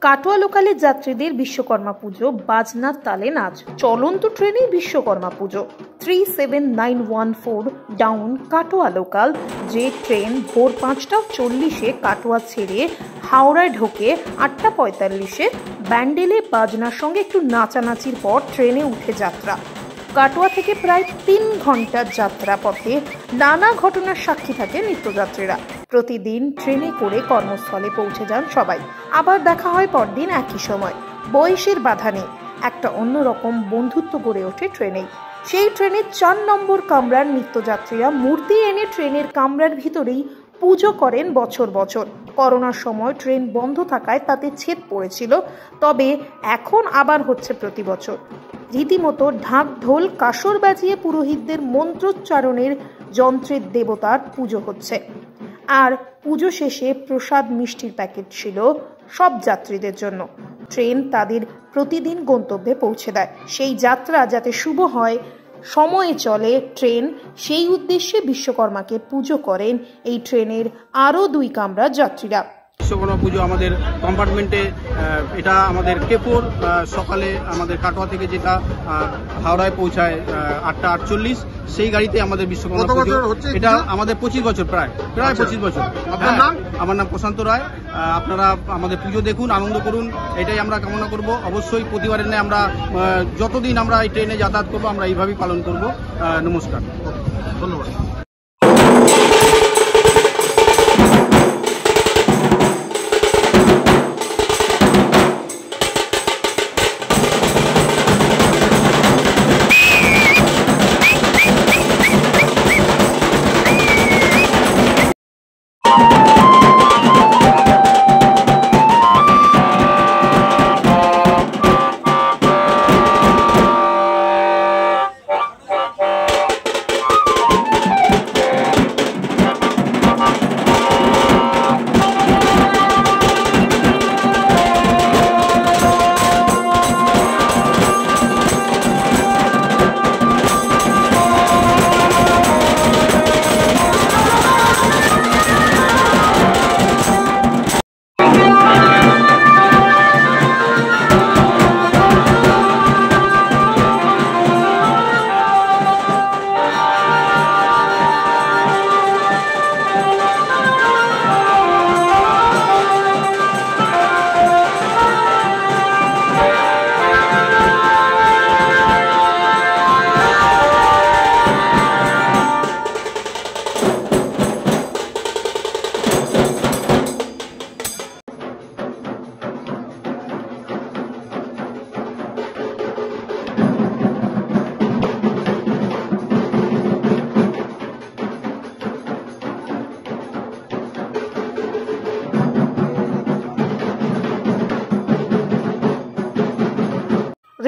কাটোয়া লোকালের যাত্রীদের বিশ্বকর্মা পুজো, বাজনার তালে নাচ, চলন্ত ট্রেনে বিশ্বকর্মা পুজো। 37914 ডাউন কাটোয়া লোকাল, যে ট্রেন ভোর 5:40 কাটোয়া ছেড়ে হাওড়ায় ঢোকে 8:45 ব্যান্ডেলে বাজনার সঙ্গে একটু নাচানাচির পর ট্রেনে উঠে যাত্রা। কাটোয়া থেকে প্রায় 3 ঘন্টার যাত্রা পথে নানা ঘটনার সাক্ষী থাকে নিত্যযাত্রীরা। প্রতিদিন ট্রেনে করে কর্মস্থলে পৌঁছে যান সবাই, আবার দেখা হয় পরদিন একই সময়। বয়সের বাধা নেই, একটা অন্যরকম বন্ধুত্ব গড়ে ওঠে ট্রেনেই। সেই ট্রেনের 4 নম্বর কামরার নিত্যযাত্রীরা মূর্তি এনে ট্রেনের কামরার ভিতরেই পুজো করেন বছর বছর। করোনার সময় ট্রেন বন্ধ থাকায় তাতে ছেদ পড়েছিল, তবে এখন আবার হচ্ছে প্রতি বছর। রীতিমতো ঢাক ঢোল কাসর বাজিয়ে পুরোহিতদের মন্ত্রোচ্চারণের যন্ত্রের দেবতার পুজো হচ্ছে। আর পুজো শেষে প্রসাদ মিষ্টির প্যাকেট ছিল সব যাত্রীদের জন্য। ট্রেন তাদের প্রতিদিন গন্তব্যে পৌঁছে দেয়। সেই যাত্রা যাতে শুভ হয়, সময়ে চলে ট্রেন, সেই উদ্দেশ্যে বিশ্বকর্মাকে পুজো করেন এই ট্রেনের আরও 2 কামরার যাত্রীরা। বিশ্বকর্মা পুজো আমাদের কম্পার্টমেন্টে, এটা আমাদের কেপুর সকালে আমাদের কাটোয়া থেকে যেটা হাওড়ায় পৌঁছায় 8:48, সেই গাড়িতে আমাদের বিশ্বকর্মা পুজো। এটা আমাদের 25 বছর, প্রায় 25 বছর। আপনার নাম? আমার নাম প্রশান্ত রায়। আপনারা আমাদের পুজো দেখুন, আনন্দ করুন, এটাই আমরা কামনা করব। অবশ্যই প্রতিবারের ন্যায় আমরা যতদিন আমরা এই ট্রেনে যাতায়াত করবো আমরা এইভাবেই পালন করব। নমস্কার, ধন্যবাদ।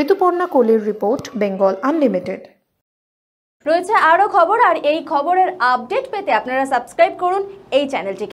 ঋতুপর্ণা কোলের রিপোর্ট, বেঙ্গল আনলিমিটেড। রয়েছে আরও খবর, আর এই খবরের আপডেট পেতে আপনারা সাবস্ক্রাইব করুন এই চ্যানেলটিকে।